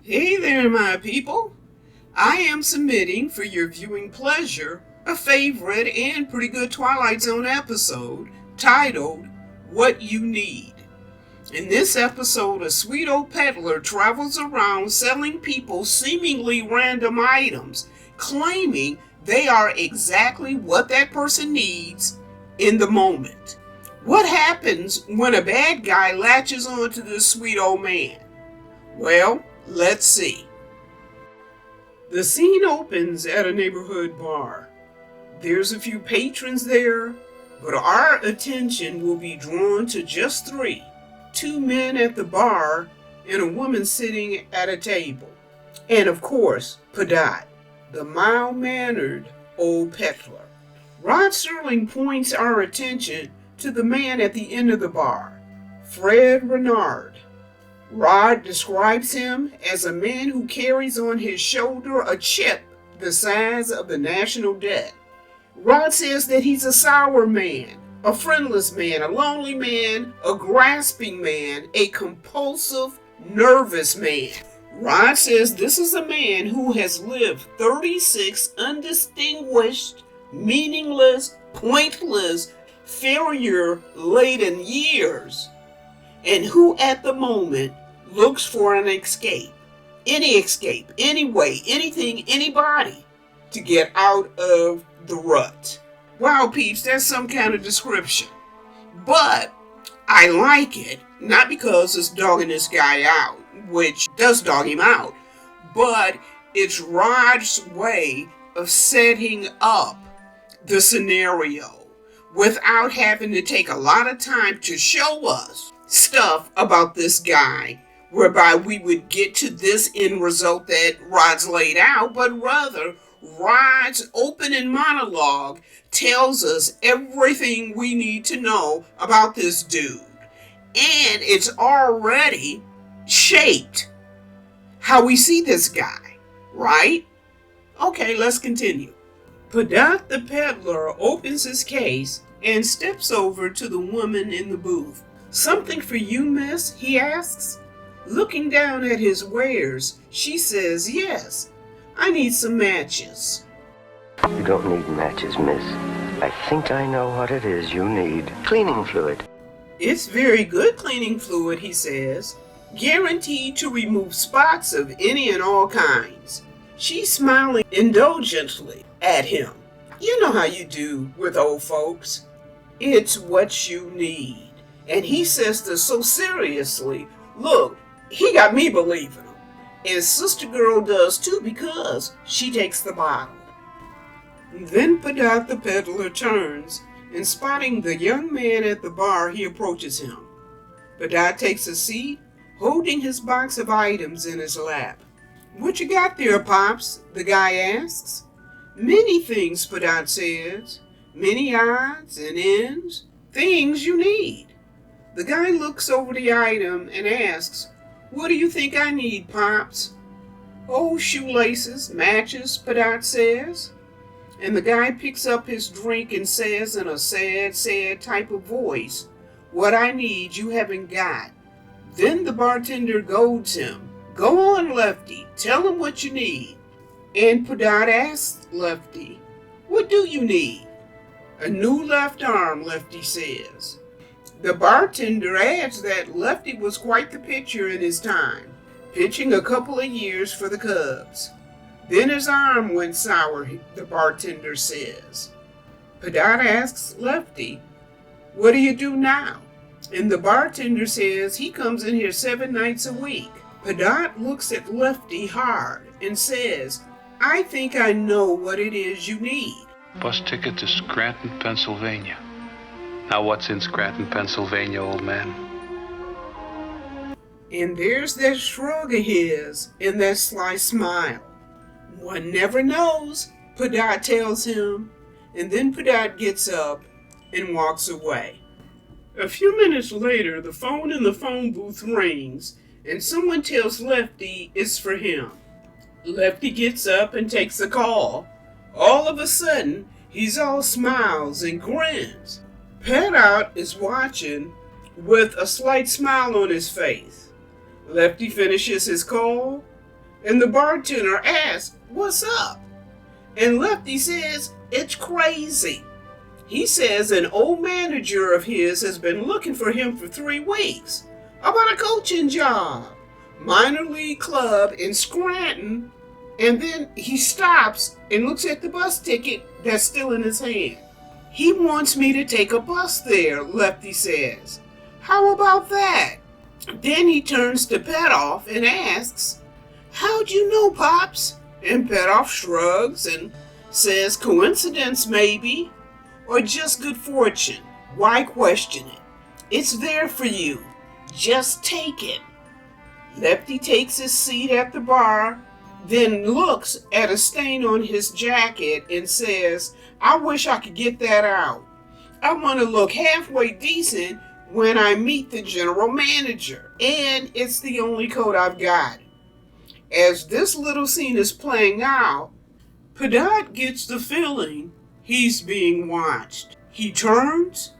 Hey there, my people. I am submitting for your viewing pleasure a favorite and pretty good Twilight Zone episode titled What You Need. In this episode, a sweet old peddler travels around selling people seemingly random items, claiming they are exactly what that person needs in the moment. What happens when a bad guy latches onto this sweet old man? Well, let's see. The scene opens at a neighborhood bar. There's a few patrons there, but our attention will be drawn to just three. Two men at the bar and a woman sitting at a table. And of course, Pedot, the mild-mannered old peddler. Rod Serling points our attention to the man at the end of the bar, Fred Renard. Rod describes him as a man who carries on his shoulder a chip the size of the national debt. Rod says that he's a sour man, a friendless man, a lonely man, a grasping man, a compulsive, nervous man. Rod says this is a man who has lived 36 undistinguished, meaningless, pointless, failure-laden years, and who at the moment looks for an escape, any way, anything, anybody, to get out of the rut. Wow, peeps, that's some kind of description. But I like it, not because it's dogging this guy out, which does dog him out, but it's Rod's way of setting up the scenario without having to take a lot of time to show us stuff about this guy, whereby we would get to this end result that Rod's laid out, but rather Rod's opening monologue tells us everything we need to know about this dude. And it's already shaped how we see this guy, right? Okay, let's continue. Pedot the peddler opens his case and steps over to the woman in the booth. "Something for you, miss?" he asks. Looking down at his wares, she says, "Yes, I need some matches." You don't need matches, miss. I think I know what it is you need. Cleaning fluid. "It's very good cleaning fluid," he says, "guaranteed to remove spots of any and all kinds." She's smiling indulgently at him. You know how you do with old folks. It's what you need. And he says this so seriously. Look, he got me believing him. And Sister Girl does too, because she takes the bottle. Then Pedot the peddler turns, and spotting the young man at the bar, he approaches him. Pedot takes a seat, holding his box of items in his lap. "What you got there, Pops?" the guy asks. "Many things," Pedot says. "Many odds and ends, things you need." The guy looks over the item and asks, "What do you think I need, Pops?" "Oh, shoelaces, matches," Pedot says. And the guy picks up his drink and says in a sad type of voice, "What I need you haven't got." Then the bartender goads him. "Go on, Lefty, tell him what you need." And Pedot asks Lefty, "What do you need?" "A new left arm," Lefty says. The bartender adds that Lefty was quite the pitcher in his time, pitching a couple of years for the Cubs. Then his arm went sour, the bartender says. Pedot asks Lefty, "What do you do now?" And the bartender says he comes in here 7 nights a week. Pedot looks at Lefty hard and says, "I think I know what it is you need." Bus ticket to Scranton, Pennsylvania. Now what's in Scranton, Pennsylvania, old man? And there's that shrug of his and that sly smile. "One never knows," Pedot tells him, and then Pedot gets up and walks away. A few minutes later, the phone in the phone booth rings, and someone tells Lefty it's for him. Lefty gets up and takes the call. All of a sudden, he's all smiles and grins. Pedot is watching with a slight smile on his face. Lefty finishes his call, And the bartender asks, "What's up?" And Lefty says, "It's crazy." He says an old manager of his has been looking for him for 3 weeks about a coaching job, minor league club in Scranton. And then he stops and looks at the bus ticket that's still in his hand. "He wants me to take a bus there," Lefty says. "How about that?" Then he turns to Pedoff and asks, "How'd you know, Pops?" And Pedoff shrugs and says, "Coincidence, maybe, or just good fortune. Why question it? It's there for you. Just take it." Lefty takes his seat at the bar, then looks at a stain on his jacket and says, "I wish I could get that out. I want to look halfway decent when I meet the general manager, and it's the only coat I've got." As this little scene is playing out, Pedot gets the feeling he's being watched. He turns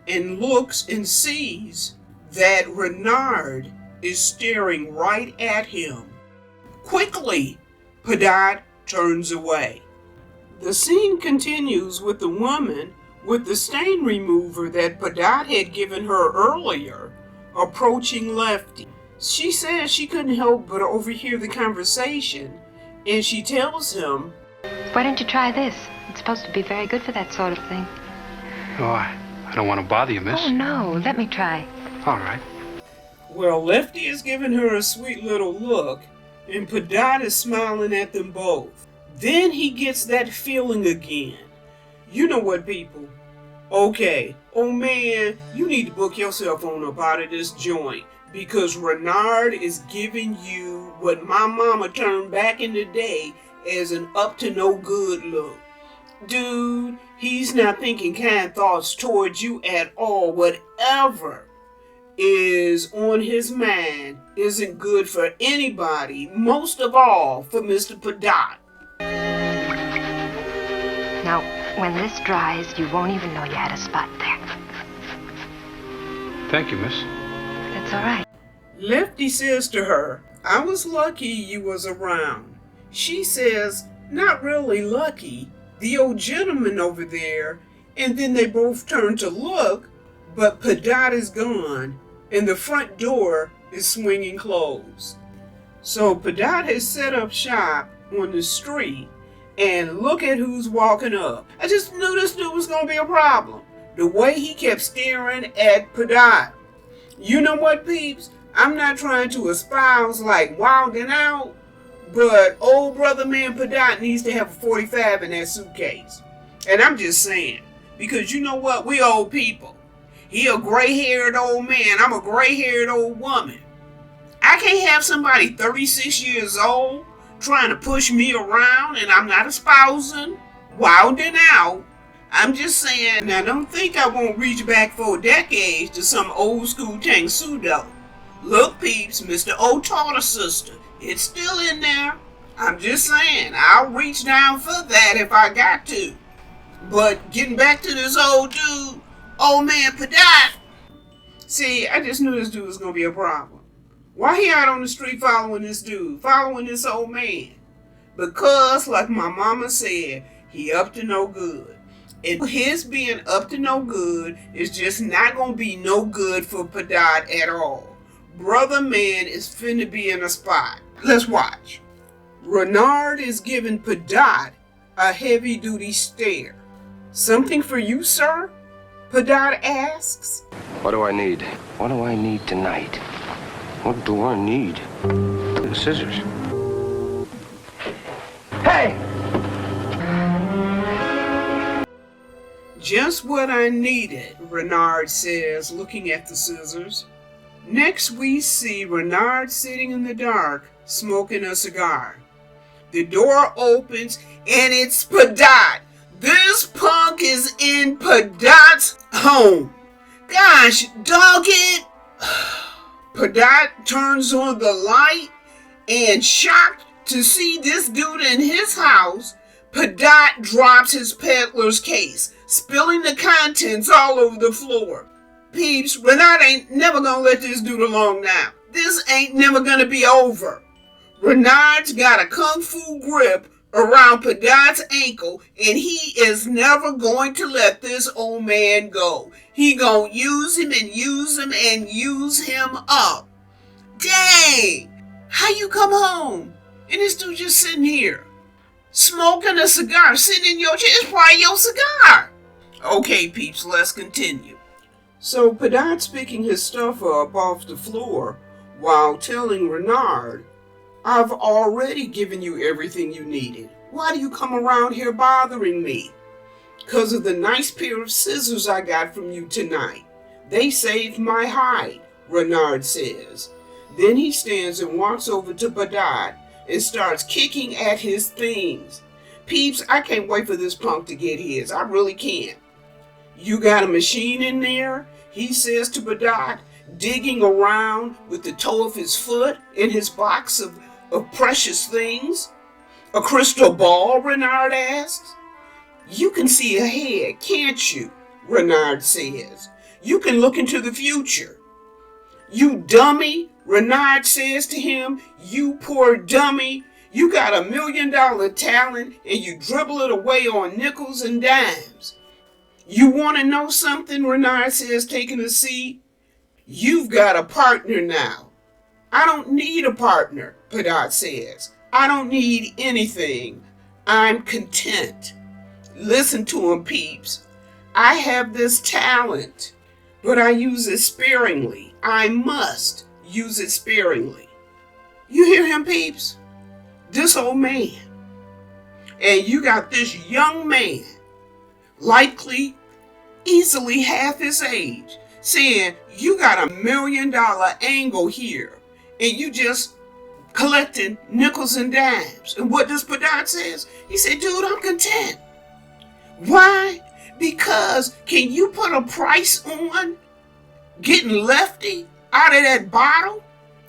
and looks and sees that Renard is staring right at him. Quickly, Pedot turns away. The scene continues with the woman with the stain remover that Pedot had given her earlier approaching Lefty. She says she couldn't help but overhear the conversation, and she tells him, "Why don't you try this? It's supposed to be very good for that sort of thing." Oh, I don't want to bother you, miss. Oh, no. Let me try. All right. Well, Lefty is giving her a sweet little look, and Pedot is smiling at them both. Then he gets that feeling again. You know what, people? Okay, oh man, you need to book yourself on up out of this joint, because Renard is giving you what my mama turned back in the day as an up-to-no-good look. Dude, he's not thinking kind thoughts towards you at all. Whatever is on his mind isn't good for anybody, most of all for Mr. Pedot. Now, when this dries, you won't even know you had a spot there. Thank you, miss. That's all right. Lefty says to her, "I was lucky you was around." She says, "Not really lucky. The old gentleman over there," and then they both turn to look, but Pedot is gone, and the front door is swinging closed. So Pedot has set up shop on the street, and look at who's walking up. I just knew this dude was going to be a problem. The way he kept staring at Pedot. You know what, peeps? I'm not trying to espouse like wilding out, but old brother man Pedot needs to have a 45 in that suitcase. And I'm just saying, because you know what? We old people. He a gray-haired old man. I'm a gray-haired old woman. I can't have somebody 36 years old trying to push me around, and I'm not espousing wilding out. I'm just saying, now don't think I won't reach back 4 decades to some old school Tang Sudo. Look, peeps, Mr. O taught a sister. It's still in there. I'm just saying, I'll reach down for that if I got to. But getting back to this old dude, old man Pedot. See, I just knew this dude was going to be a problem. Why he out on the street following this dude, following this old man? Because, like my mama said, he up to no good. And his being up to no good is just not going to be no good for Pedot at all. Brother man is finna be in a spot. Let's watch. Renard is giving Pedot a heavy-duty stare. "Something for you, sir?" Pedot asks. What do I need? What do I need tonight? What do I need? The scissors. Hey! "Just what I needed," Renard says, looking at the scissors. Next we see Renard sitting in the dark, smoking a cigar. The door opens, and it's Pedot. This punk is in Pedot's home. Gosh, dog it! Pedot turns on the light, and shocked to see this dude in his house, Pedot drops his peddler's case, spilling the contents all over the floor. Peeps, Renard ain't never gonna let this dude alone now. This ain't never gonna be over. Renard's got a kung fu grip around Pedot's ankle, and he is never going to let this old man go. He gonna use him and use him and use him up. Dang! How you come home and this dude just sitting here, smoking a cigar, sitting in your chair? It's probably your cigar. Okay, peeps, let's continue. So Pedot's picking his stuff up off the floor while telling Renard, I've already given you everything you needed. Why do you come around here bothering me? Because of the nice pair of scissors I got from you tonight. They saved my hide, Renard says. Then he stands and walks over to Pedot and starts kicking at his things. Peeps, I can't wait for this punk to get his. I really can't. You got a machine in there? He says to Pedot, digging around with the toe of his foot in his box of precious things. A crystal ball, Renard asks. You can see ahead, can't you? Renard says. You can look into the future. You dummy, Renard says to him. You poor dummy. You got $1 million talent and you dribble it away on nickels and dimes. You want to know something? Renard says, taking a seat. You've got a partner now. I don't need a partner, Pedot says. I don't need anything. I'm content. Listen to him, peeps. I have this talent, but I use it sparingly. I must use it sparingly. You hear him, peeps? This old man. And you got this young man, likely easily half his age, saying you got $1 million angle here and you just collecting nickels and dimes. And what does Pedot says? He said, dude, I'm content. Why? Because can you put a price on getting lefty out of that bottle?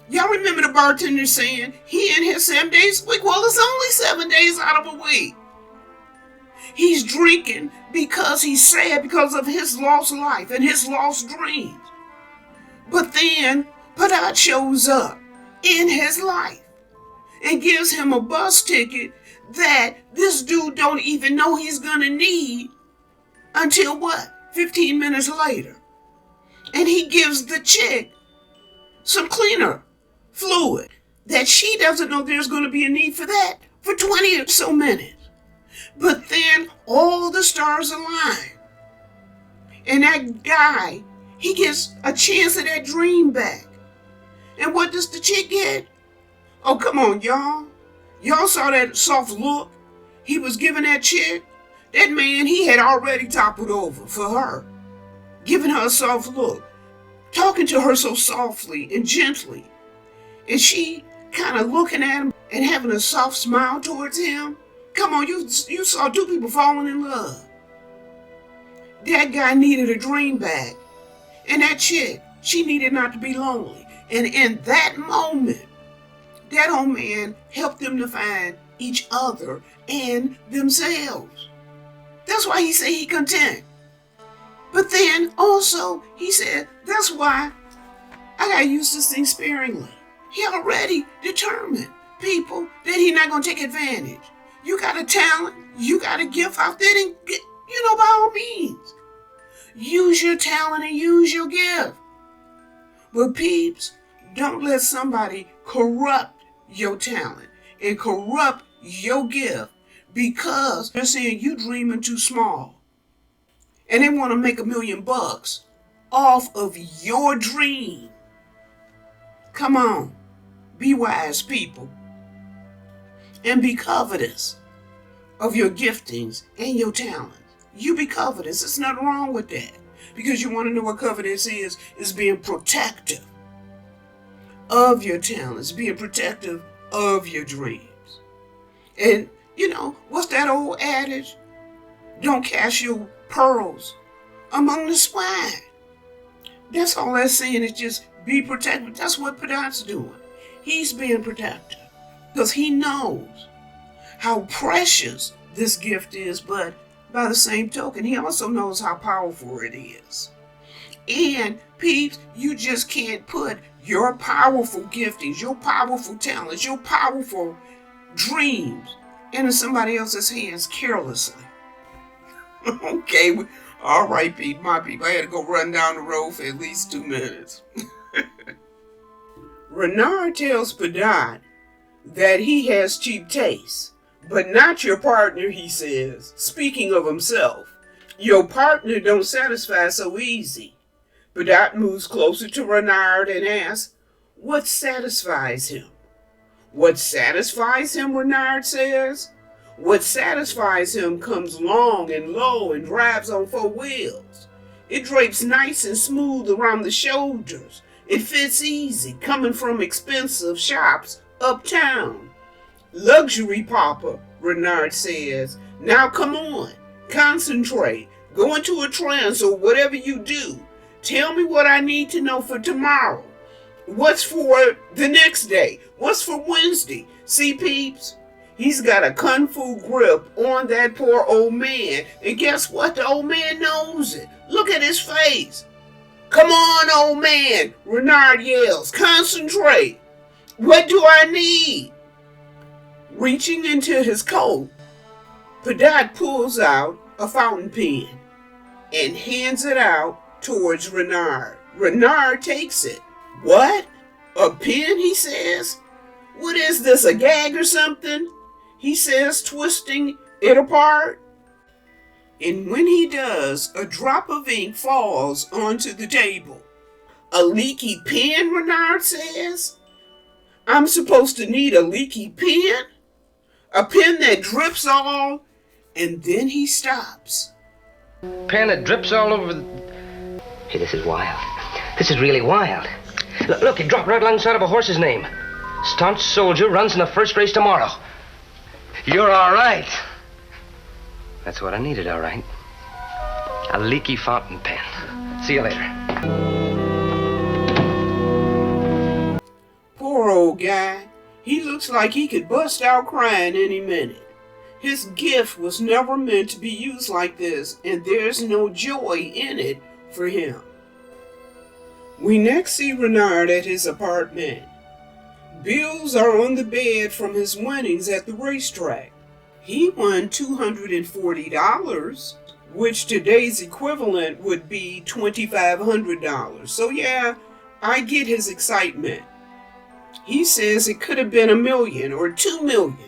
Y'all remember the bartender saying he in his 7 days a week? Well, it's only 7 days out of a week. He's drinking because he's sad because of his lost life and his lost dreams. But then Pedot shows up in his life and gives him a bus ticket that this dude don't even know he's gonna need until what? 15 minutes later. And he gives the chick some cleaner fluid that she doesn't know there's gonna be a need for that for 20 or so minutes. But then all the stars align. And that guy, he gets a chance at that dream back. And what does the chick get? Oh, come on, y'all. Y'all saw that soft look he was giving that chick? That man, he had already toppled over for her, giving her a soft look, talking to her so softly and gently. And she kind of looking at him and having a soft smile towards him. Come on, you saw two people falling in love. That guy needed a dream back. And that chick, she needed not to be lonely. And in that moment, that old man helped them to find each other and themselves. That's why he said he content. But then also, he said, that's why I gotta use this thing sparingly. He already determined, people, that he's not gonna take advantage. You got a talent, you got a gift out there, and by all means, use your talent and use your gift. But peeps, don't let somebody corrupt your talent and corrupt your gift because they're saying you dreaming too small. And they want to make $1 million off of your dream. Come on, be wise, people. And be covetous of your giftings and your talents. You be covetous. There's nothing wrong with that. Because you want to know what covetous is being protective of your talents, being protective of your dreams. And, what's that old adage? Don't cast your pearls among the swine. That's all that's saying is just be protective. That's what Pedot's doing. He's being protective because he knows how precious this gift is, but by the same token, he also knows how powerful it is. And peeps, you just can't put your powerful giftings, your powerful talents, your powerful dreams into somebody else's hands carelessly. Okay, all right, my people. I had to go run down the road for at least 2 minutes. Renard tells Pedot that he has cheap taste, but not your partner, he says, speaking of himself. Your partner don't satisfy so easy. Pedot moves closer to Renard and asks, what satisfies him? What satisfies him, Renard says? What satisfies him comes long and low and drives on 4 wheels. It drapes nice and smooth around the shoulders. It fits easy, coming from expensive shops uptown. Luxury, Papa, Renard says. Now come on, concentrate, go into a trance or whatever you do. Tell me what I need to know for tomorrow. What's for the next day? What's for Wednesday? See, peeps? He's got a kung fu grip on that poor old man. And guess what? The old man knows it. Look at his face. Come on, old man, Renard yells. Concentrate. What do I need? Reaching into his coat, Pedot pulls out a fountain pen and hands it out towards Renard. Renard takes it. What? A pen, he says? What is this, a gag or something? He says, twisting it apart. And when he does, a drop of ink falls onto the table. A leaky pen, Renard says? I'm supposed to need a leaky pen? A pen that drips all? And then he stops. Pen that drips all over the... Hey, this is wild. This is really wild. Look, it dropped right alongside of a horse's name. Staunch soldier runs in the first race tomorrow. You're all right. That's what I needed, all right. A leaky fountain pen. See you later. Poor old guy. He looks like he could bust out crying any minute. His gift was never meant to be used like this, and there's no joy in it for him. We next see Renard at his apartment. Bills are on the bed from his winnings at the racetrack. He won $240, which today's equivalent would be $2,500. So yeah, I get his excitement. He says it could have been $1 million or $2 million.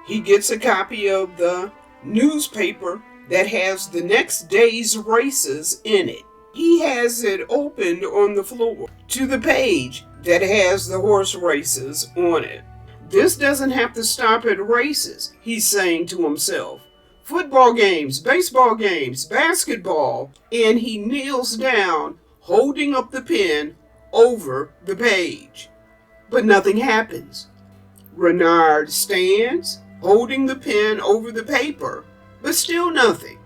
He gets a copy of the newspaper that has the next day's races in it. He has it opened on the floor to the page that has the horse races on it. This doesn't have to stop at races, he's saying to himself. Football games, baseball games, basketball, and he kneels down, holding up the pen over the page. But nothing happens. Renard stands, holding the pen over the paper, but still nothing.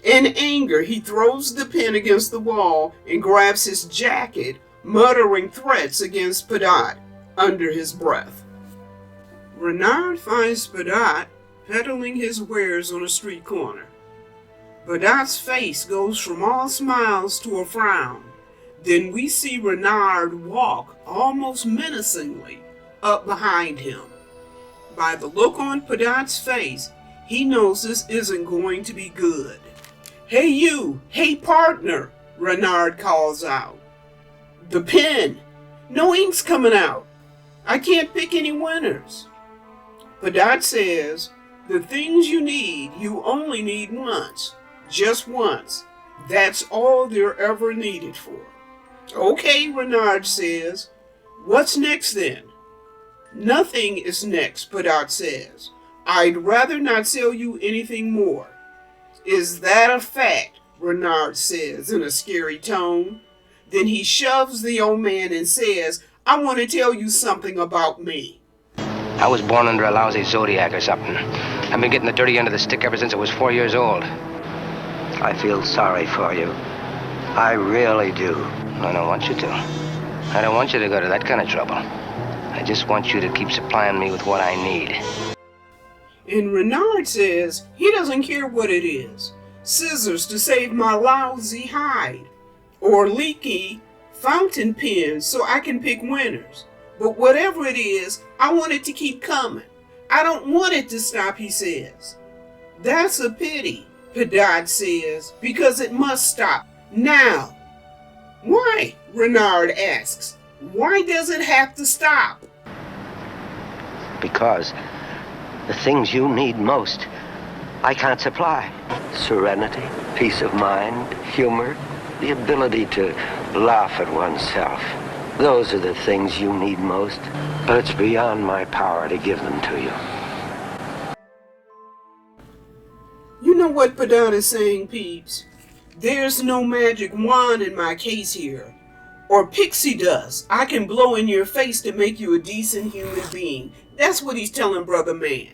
In anger, he throws the pen against the wall and grabs his jacket, muttering threats against Pedot under his breath. Renard finds Pedot peddling his wares on a street corner. Pedot's face goes from all smiles to a frown. Then we see Renard walk almost menacingly up behind him. By the look on Pedot's face, he knows this isn't going to be good. Hey you! Hey partner! Renard calls out. The pen! No ink's coming out! I can't pick any winners. Pedot says, the things you need, you only need once. Just once. That's all they're ever needed for. Okay, Renard says. What's next then? Nothing is next, Pedot says. I'd rather not sell you anything more. Is that a fact? Renard says in a scary tone. Then he shoves the old man and says, I want to tell you something about me. I was born under a lousy zodiac or something. I've been getting the dirty end of the stick ever since I was 4 years old. I feel sorry for you. I really do. I don't want you to. I don't want you to go to that kind of trouble. I just want you to keep supplying me with what I need. And Renard says he doesn't care what it is. Scissors to save my lousy hide, or leaky fountain pens so I can pick winners. But whatever it is, I want it to keep coming. I don't want it to stop, he says. That's a pity, Pedot says, because it must stop now. Why? Renard asks. Why does it have to stop? Because the things you need most, I can't supply. Serenity, peace of mind, humor, the ability to laugh at oneself. Those are the things you need most, but it's beyond my power to give them to you. You know what Pedot is saying, peeps? There's no magic wand in my case here. Or pixie dust I can blow in your face to make you a decent human being. That's what he's telling Brother Man.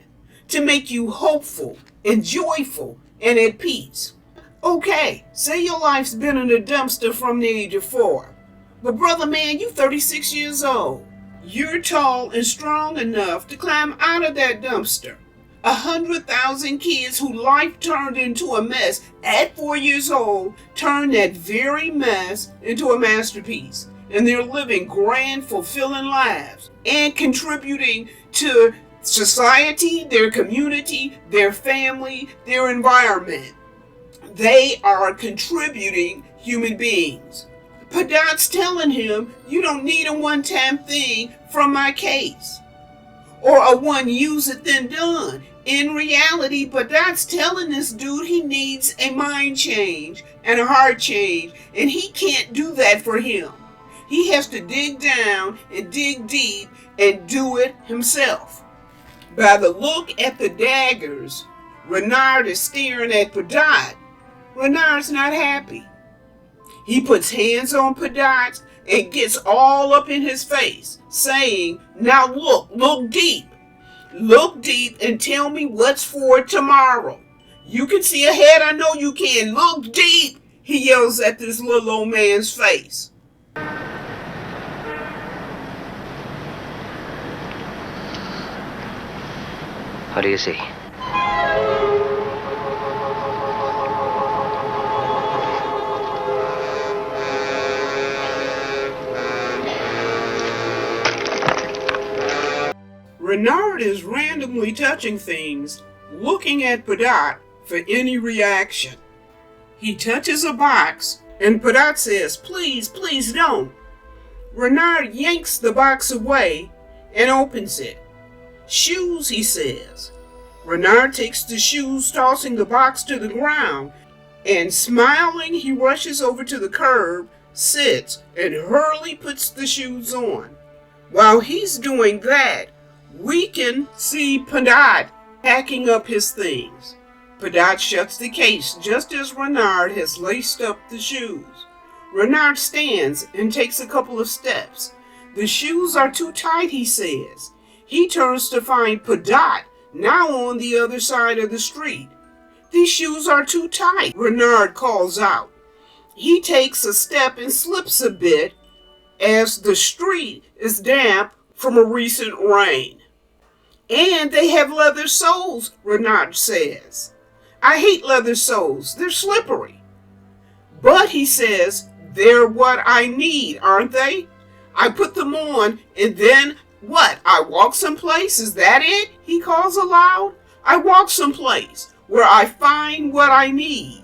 To make you hopeful and joyful and at peace. Okay, say your life's been in a dumpster from the age of 4. But Brother Man, you 36 years old. You're tall and strong enough to climb out of that dumpster. 100,000 kids whose life turned into a mess at 4 years old turned that very mess into a masterpiece. And they're living grand, fulfilling lives and contributing to society, their community, their family, their environment. They are contributing human beings. Pedot's telling him, you don't need a one-time thing from my case. Or a one use it then done. In reality, Pedot's telling this dude he needs a mind change and a heart change, and he can't do that for him. He has to dig down and dig deep and do it himself. By the look at the daggers, Renard is staring at Pedot. Renard's not happy. He puts hands on Pedot and gets all up in his face, saying, now look deep. Look deep and tell me what's for tomorrow. You can see ahead, I know you can. Look deep, he yells at this little old man's face. What do you see? Renard is randomly touching things, looking at Pedot for any reaction. He touches a box, and Pedot says, please, please don't. Renard yanks the box away and opens it. Shoes, he says. Renard takes the shoes, tossing the box to the ground, and smiling, he rushes over to the curb, sits, and hurriedly puts the shoes on. While he's doing that, we can see Pedot packing up his things. Pedot shuts the case just as Renard has laced up the shoes. Renard stands and takes a couple of steps. The shoes are too tight, he says. He turns to find Pedot now on the other side of the street. These shoes are too tight, Renard calls out. He takes a step and slips a bit as the street is damp from a recent rain. And they have leather soles, Renard says. I hate leather soles. They're slippery. But, he says, they're what I need, aren't they? I put them on, and then, what? I walk someplace? Is that it? He calls aloud. I walk someplace where I find what I need.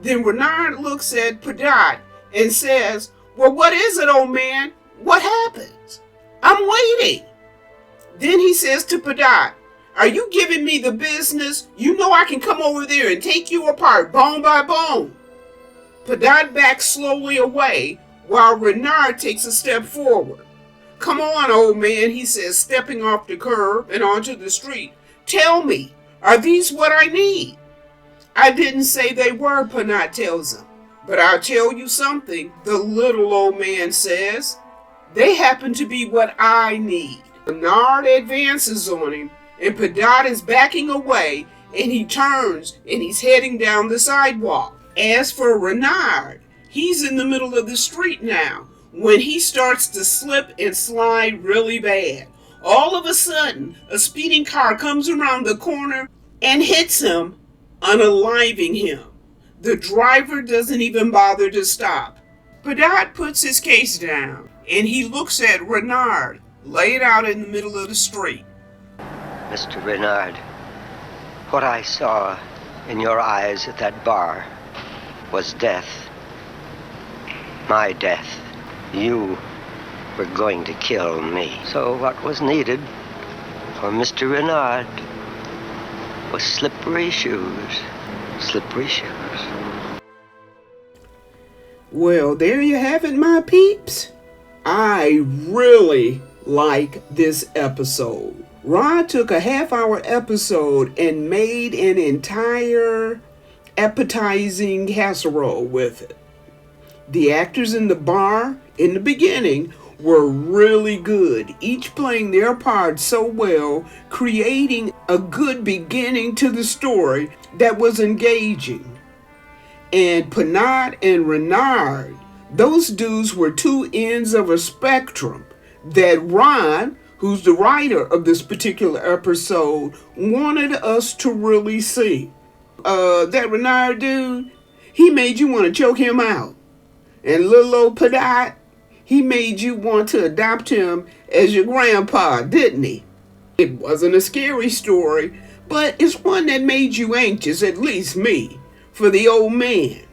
Then Renard looks at Pedot and says, well, what is it, old man? What happens? I'm waiting. Then he says to Pedot, are you giving me the business? You know I can come over there and take you apart bone by bone. Pedot backs slowly away while Renard takes a step forward. Come on, old man, he says, stepping off the curb and onto the street. Tell me, are these what I need? I didn't say they were, Pedot tells him. But I'll tell you something, the little old man says. They happen to be what I need. Renard advances on him, and Pedot is backing away, and he turns, and he's heading down the sidewalk. As for Renard, he's in the middle of the street now, when he starts to slip and slide really bad. All of a sudden, a speeding car comes around the corner and hits him, unaliving him. The driver doesn't even bother to stop. Pedot puts his case down, and he looks at Renard, laid out in the middle of the street. Mr. Renard, what I saw in your eyes at that bar was death. My death. You were going to kill me. So what was needed for Mr. Renard was slippery shoes. Slippery shoes. Well, there you have it, my peeps. I really like this episode. Rod took a half-hour episode and made an entire appetizing casserole with it. The actors in the bar in the beginning were really good, each playing their part so well, creating a good beginning to the story that was engaging. And Pedot and Renard, those dudes were two ends of a spectrum that Ron, who's the writer of this particular episode, wanted us to really see. That Renard dude, he made you want to choke him out. And little old Pedot, he made you want to adopt him as your grandpa, didn't he? It wasn't a scary story, but it's one that made you anxious, at least me, for the old man.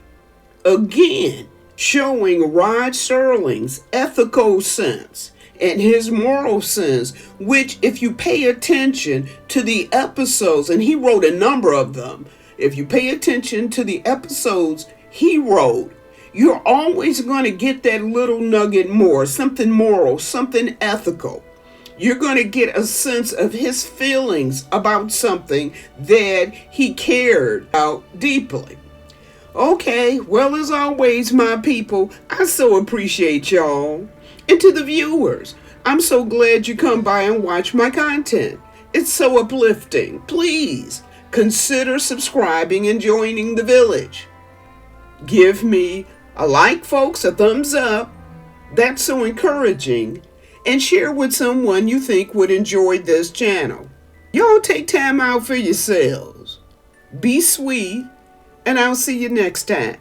Again, showing Rod Serling's ethical sense and his moral sense, which if you pay attention to the episodes, and he wrote a number of them, if you pay attention to the episodes he wrote, you're always going to get that little nugget more, something moral, something ethical. You're going to get a sense of his feelings about something that he cared about deeply. Okay, well, as always, my people, I so appreciate y'all. And to the viewers, I'm so glad you come by and watch my content. It's so uplifting. Please consider subscribing and joining the village. Give me a like, folks, a thumbs up. That's so encouraging. And share with someone you think would enjoy this channel. Y'all take time out for yourselves. Be sweet, and I'll see you next time.